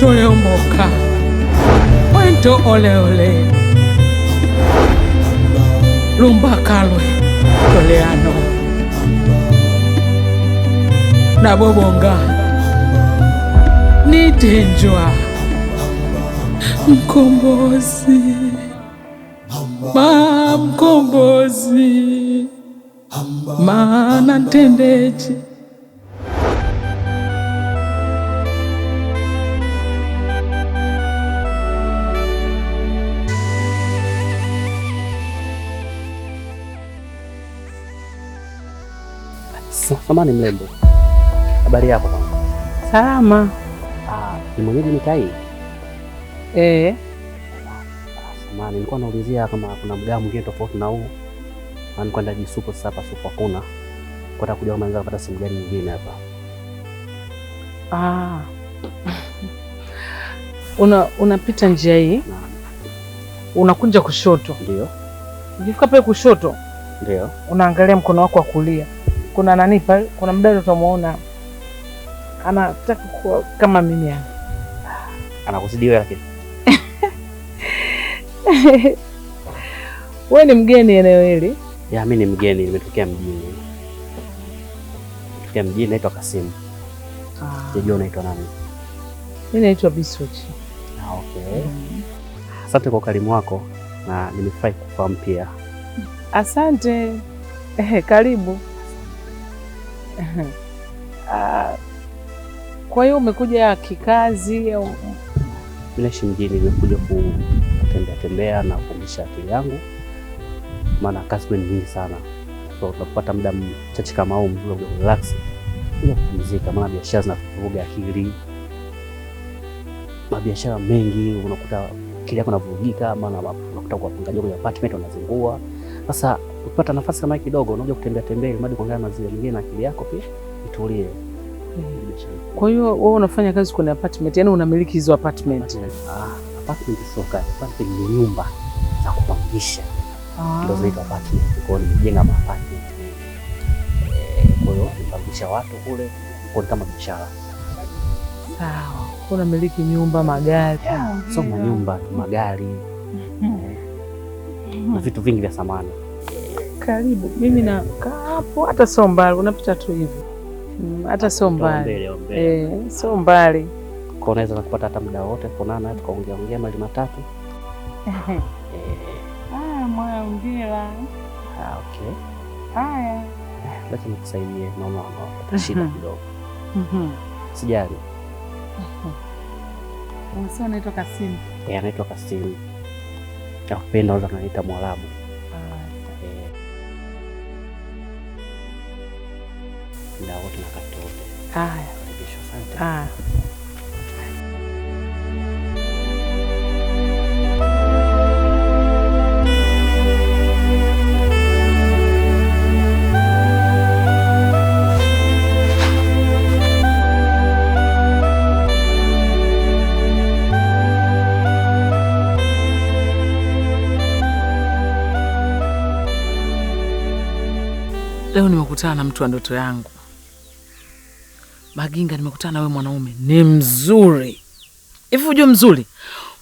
tole omoka wento ole ole lumba kalwe toleano na bobonga nitenjwa mkombozi mkombozi maana ntendeje. Samahani mlembo. Habari yako bwana? Salama. Ni mwenyeji mitai? Samahani, nilikuwa naulizia kama kuna mgao mwingine tofauti na huu. Maana kwenda jisupo sasa hapa supo hakuna. Kwenda kuja kama naweza kupata simu gani nyingine hapa. Unapita njia hii. Unakunja kushoto. Ndio. Ukifika pale kushoto. Ndio. Unaangalia mkono wako wa kulia. Kuna nani pale? Kuna mdada utamuona. Anataka kuwa kama mimi hapa. Anakuzidi wewe lakini. Wewe ni mgeni eneo hili? Ya, mimi ni mgeni, nimetokea mjini. Nimetokea mjini, naitwa Kasimu. Sijui unaitwa nani? Mimi naitwa Bisochi. Okay. Asante kwa ukarimu wako na nimefurahi kufahamu pia. Asante. Karibu. Kwa hiyo umekuja kikazi au? Mimi naishi mjini, nimekuja kutembea na kupumzisha akili yangu. Maana kazi ni nyingi sana. So tunapata muda mchache kama huu mzuri wa relax. Kuja kupumzika, maana biashara zinavuruga akili. Mabiashara mengi unakuta akili yako inavurugika, maana unakuta kwa wapangaji wa apartment wanazingua. Sasa ukipata nafasi kama hii kidogo unakuja kutembea ili hadi kuongea na zile nyingine na akili yako pia itulie. Kwa hiyo wewe unafanya kazi kwenye apartment, yani unamiliki hizo apartment? Apartment sio kazi, apartment ni nyumba za kupangisha. Ndio zinaitwa apartment. Kwa hiyo nimejenga apartment. Kwa hiyo nipangisha watu kule, kwa kama biashara. Sawa. Unamiliki nyumba, magari? Sio nyumba, magari. Na vitu vingi vya samani. Karibu. Mimi nakaa hapo, hata sio mbali, unapita tu hivi. Hata sio mbali. Sio mbali. Kwa unaweza kupata hata muda wote kuonana tukaongea mali matatu. Moyo ongea. Okay. Haya. Lakini nikusaidie, naona unapata shida kidogo. Sijali. Unasema unaitwa Kasimu? Anaitwa Kasimu. Nakupenda, unaweza kuniita Mwarabu. Muda wote na wakati wote. Haya. Asante. Leo nimekutana na mtu wa ndoto yangu. Maginga, nimekutana na wewe mwanaume. Ni mzuri. Hivi unajua mzuri?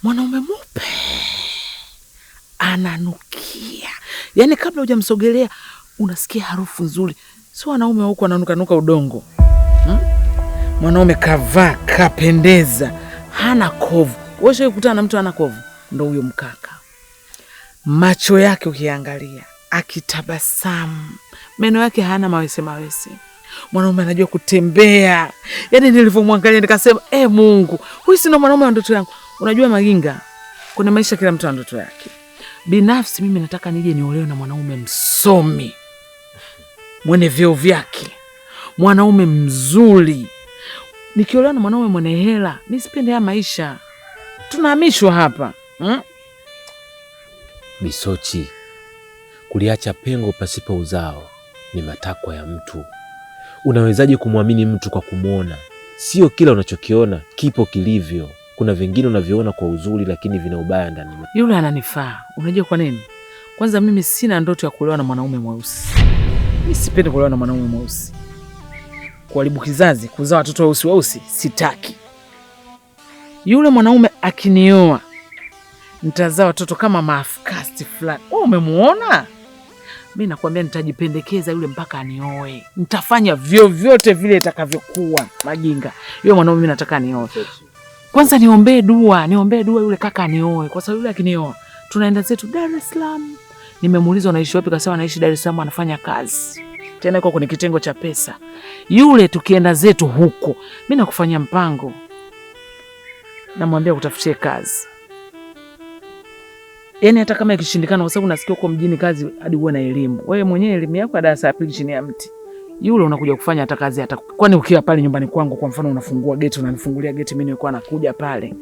Mwanaume mweupe. Ananukia. Yaani kabla hujamsogelea unasikia harufu nzuri. Si wanaume huko wananuka udongo. Mwanaume kavaa, kapendeza, hana kovu. Wewe ukikutana na mtu hana kovu, ndio huyo mkaka. Macho yake ukiangalia, akitabasamu, meno yake hana mawese. Mwanaume anajua kutembea. Yaani nilivyomwangalia nikasema, Mungu, huyu si ndo mwanaume wa ndoto yangu. Unajua Maginga, kuna maisha kila mtu ana ndoto yake. Binafsi mimi nataka nije niolewe na mwanaume msomi, mwenye vyeo vyake, mwanaume mzuri. Nikiolewa na mwanaume mwenye hela, mimi sipendi haya maisha. Tunahamishwa hapa. Bisochi, kuliacha pengo pasipo uzao ni matakwa ya mtu. Unawezaje kumwamini mtu kwa kumwona? Sio kila unachokiona kipo kilivyo. Kuna vingine unaviona kwa uzuri lakini vina ubaya ndani. Yule ananifaa. Unajua kwa nini? Kwanza mimi sina ndoto ya kuolewa na mwanaume mweusi. Mimi sipendi kuolewa na mwanaume mweusi. Kuharibu kizazi, kuzaa watoto weusi sitaki. Yule mwanaume akinioa nitazaa watoto kama maafkasti fulani. Wewe umemuona? Mimi nakwambia nitajipendekeza yule mpaka anioe. Nitafanya vyovyote vile itakavyokuwa. Majinga. Yule mwanaume mimi nataka anioe. Kwanza niombee dua yule kaka anioe, kwa sababu yule akinioa tunaenda zetu Dar es Salaam. Nimemuuliza anaishi wapi, kasema anaishi Dar es Salaam, anafanya kazi. Tena yuko kwenye kitengo cha pesa. Yule tukienda zetu huko, mimi nakufanyia mpango. Namwambia kutafutie kazi. Yaani hata kama ikishindikana, kwa sababu nasikia uko mjini kazi hadi uwe na elimu. Wewe mwenyewe elimu yako ya darasa la pili chini ya mti. Yule unakuja kufanya hata kazi hata. Kwani ukiwa pale nyumbani kwangu kwa mfano unafungua geti, unanifungulia geti, mimi nilikuwa nakuja pale.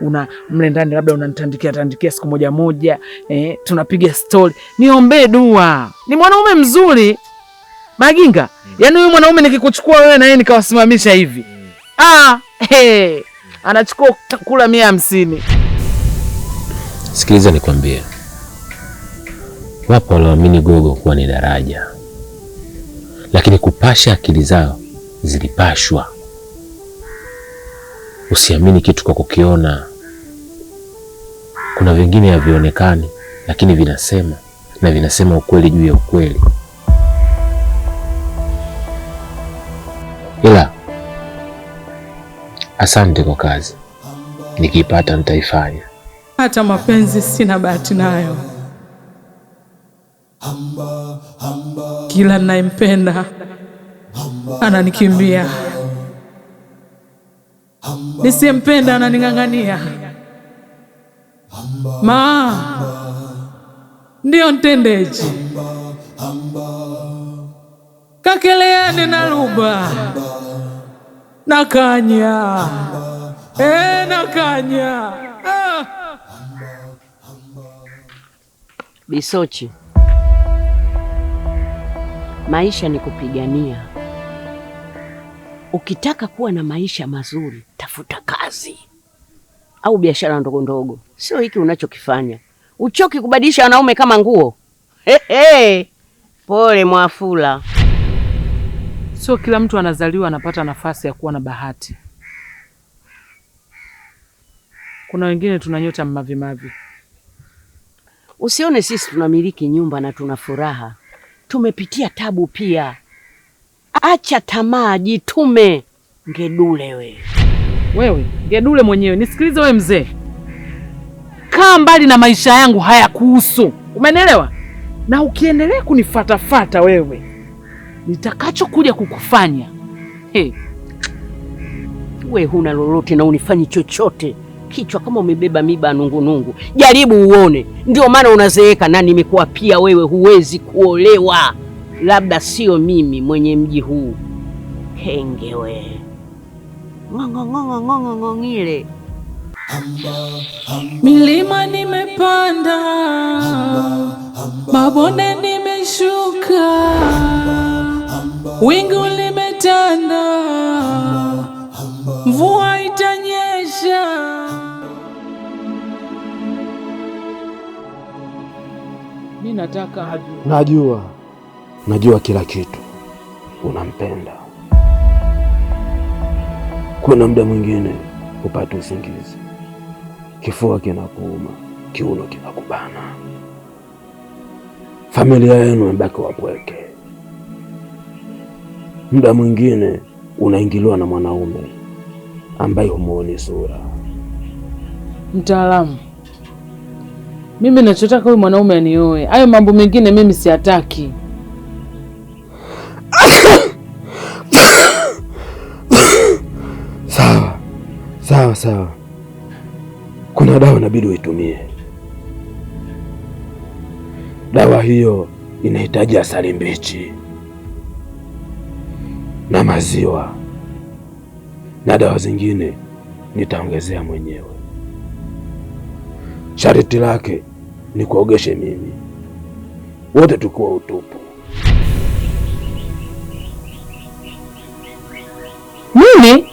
Una mle ndani labda unanitandikia siku moja. Tunapiga story. Niombee dua. Ni mwanaume mzuri. Maginga. Yaani huyu mwanaume nikikuchukua wewe na yeye nikawasimamisha hivi. Anachukua kula 150. Sikiliza nikwambie. Wapo walioamini gogo kuwa ni daraja, lakini kupasha akili zao zilipashwa. Usiamini kitu kwa kukiona. Kuna vingine havionekani, lakini vinasema ukweli juu ya ukweli. Ila asante kwa kazi, nikipata nitaifanya. Hata mapenzi sina bahati nayo. Kila ninayempenda ananikimbia, nisiyempenda ananing'ang'ania. Ndio ntendeji kakeleane na luba nakanya nakanya. Bisochi, maisha ni kupigania. Ukitaka kuwa na maisha mazuri, tafuta kazi au biashara ndogo ndogo. Sio hiki unachokifanya. Uchoki kubadilisha wanaume kama nguo. Pole Mwafula. Sio kila mtu anazaliwa anapata nafasi ya kuwa na bahati. Kuna wengine tunanyota mavimavi. Usione sisi tunamiliki nyumba na tuna furaha. Tumepitia tabu pia. Acha tamaa, jitume. Ngedule wewe Ngedule mwenyewe. Nisikilize wewe mzee. Kaa mbali na maisha yangu, hayakuhusu. Umenielewa? Na ukiendelea kunifatafata wewe, nitakachokuja kukufanya. We huna lolote na unifanyi chochote. Kichwa kama umebeba miba nungunungu. Jaribu uone. Ndio maana unazeeka, na nimekuwa pia wewe huwezi kuolewa. Labda sio mimi mwenye mji huu. Kenge we. Ngongile. Milima nimepanda, mabonde nimeshuka, wingu limetanda, mvua itanyesha. Mimi nataka Najua kila kitu. Unampenda. Kuna muda mwingine upate usingizi, kifua kinakuuma, kiuno kinakubana, familia yenu imebaki wapweke. Muda mwingine unaingiliwa na mwanaume ambaye humuoni sura. Mtaalamu, mimi nachotaka huyu mwanaume anioe. Hayo mambo mengine mimi siyataki. Sawa. Kuna dawa inabidi uitumie. Dawa hiyo inahitaji asali mbichi na maziwa, na dawa zingine nitaongezea mwenyewe. Sharti lake ni kuogeshe mimi, wote tukiwa utupu. Mimi?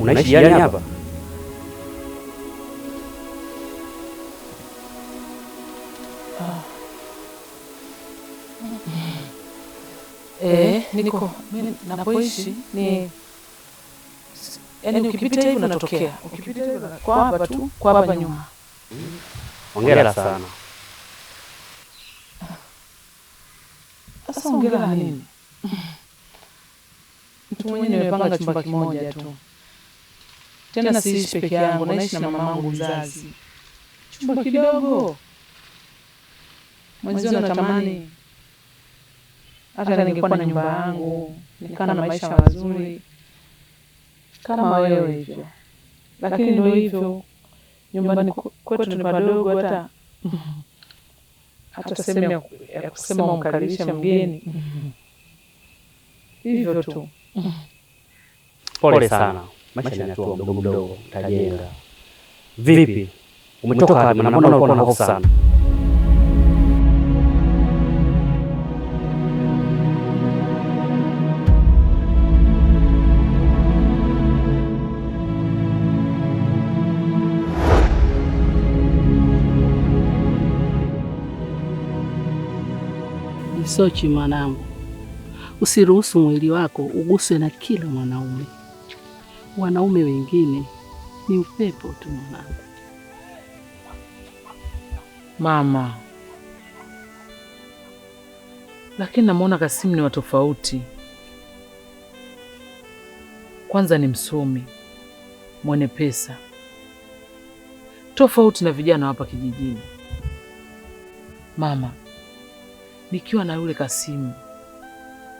Unaishi jirani hapa? Niko mimi napoishi ni yaani ukipita hivi unatokea. Ukipita hivi kwa hapa tu, kwa hapa nyuma. Hongera sana. Sasa hongera nini? Mtu mwenyewe nimepanga chumba kimoja tu. Tena siishi peke yangu, naishi na mamangu mzazi. Chumba kidogo. Mwenzio natamani hata ningekuwa na nyumba yangu, nikaa na maisha mazuri kama wewe hivyo. Lakini ndio hivyo. Nyumbani kwetu ni padogo, hata sehemu ya kusema umkaribishe mgeni. Hivyo tu. Pole sana. Maisha ni hatua mdogo mdogo, utajenga. Vipi? Umetoka wapi? Mbona ulikuwa na hofu sana? Sochi mwanangu, usiruhusu mwili wako uguswe na kila mwanaume. Wanaume wengine ni upepo tu mwanangu. Mama, lakini namuona Kasimu ni wa tofauti. Kwanza ni msomi, mwenye pesa, tofauti na vijana hapa kijijini. Mama, nikiwa na yule Kasimu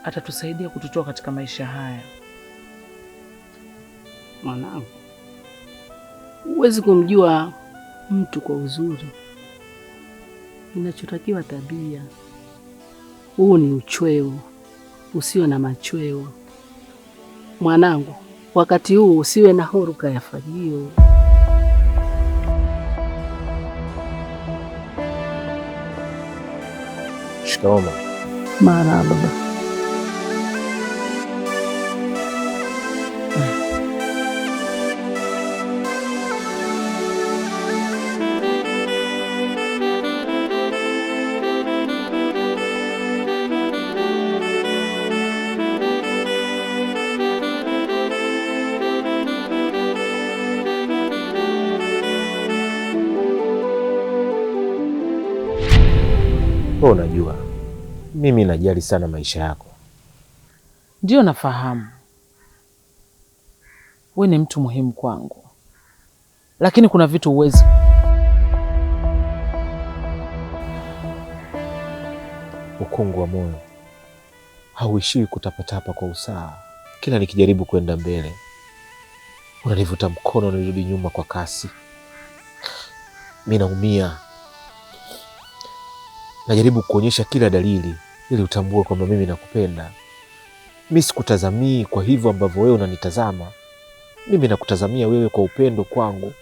atatusaidia kututoa katika maisha haya. Mwanangu, huwezi kumjua mtu kwa uzuri. Inachotakiwa tabia. Huu ni uchweo usio na machweo. Mwanangu, wakati huu usiwe na huruka ya fagio. Shikamoo. Marahaba. Unajua, mimi najali sana maisha yako. Ndio nafahamu. Wewe ni mtu muhimu kwangu. Lakini kuna vitu huwezi. Ukungu wa moyo hauishiwi kutapatapa kwa usawa. Kila nikijaribu kwenda mbele, unanivuta mkono na nirudi nyuma kwa kasi. Mimi naumia. Najaribu kuonyesha kila dalili ili utambue kwamba mimi nakupenda. Mimi sikutazamii kwa hivyo ambavyo wewe unanitazama. Mimi nakutazamia wewe kwa upendo kwangu.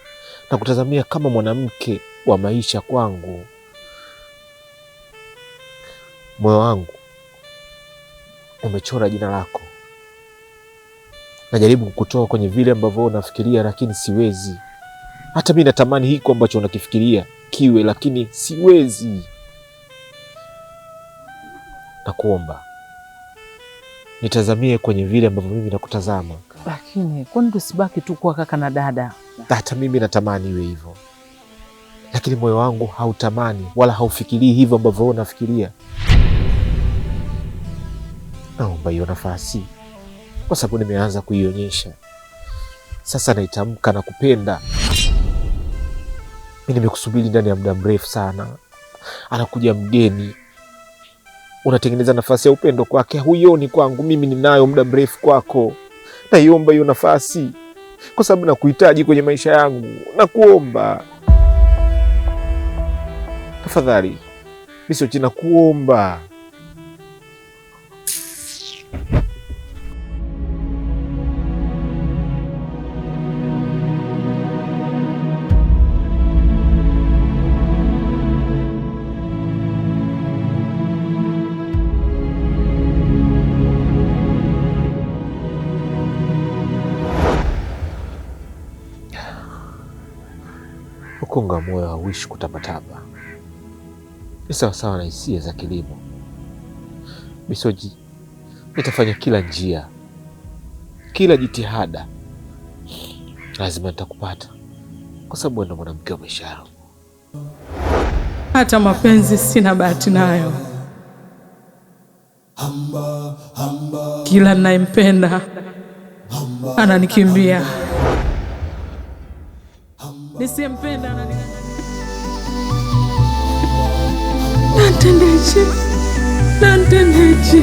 Nakutazamia kama mwanamke wa maisha kwangu. Moyo wangu umechora jina lako. Najaribu kukutoa kwenye vile ambavyo unafikiria, lakini siwezi. Hata mimi natamani hiko ambacho unakifikiria kiwe, lakini siwezi. Nakuomba nitazamie kwenye vile ambavyo mimi nakutazama. Lakini kwani tusibaki tu kuwa kaka na dada? Hata mimi natamani iwe hivyo, lakini moyo wangu hautamani wala haufikirii hivyo ambavyo wewe unafikiria. Naomba hiyo nafasi, kwa sababu nimeanza kuionyesha. Sasa naitamka na kupenda. Mimi nimekusubiri ndani ya muda mrefu sana. Anakuja mgeni, unatengeneza nafasi ya upendo kwake. Huioni kwangu, mimi ninayo muda mrefu kwako. Naiomba hiyo nafasi, kwa sababu nakuhitaji kwenye maisha yangu. Nakuomba tafadhali, Misochi, nakuomba. mkonga wa moyo hauishi kutapatapa, ni sawasawa na hisia za kilimo. Bisoji, nitafanya kila njia, kila jitihada, lazima nitakupata, kwa sababu ndo mwanamke wa maisha yangu. Hata mapenzi sina bahati nayo. Kila ninayempenda ananikimbia, nisiyempenda ananinyanyasa. Nantendeje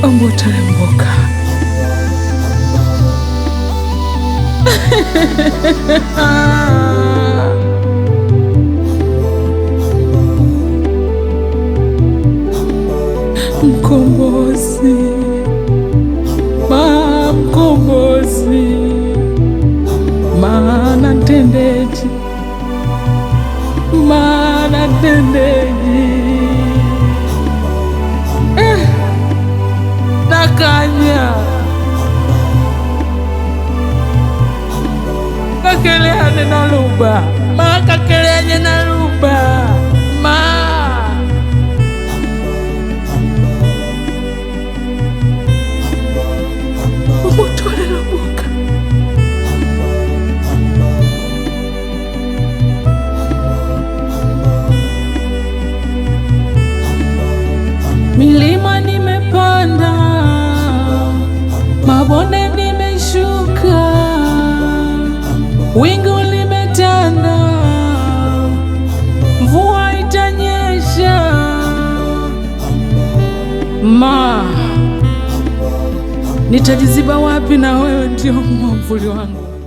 ombotalemboka mkombozi, mkombozi, maana ntendeje, maana ntendeje, nakanya kakeleane na luba, kakeleane na luba, umutolera boka. Milima nimepanda, mabonde nimeshuka, wingu limetanda, mvua itanyesha. Nitajiziba wapi na wewe ndio mwamvuli wangu?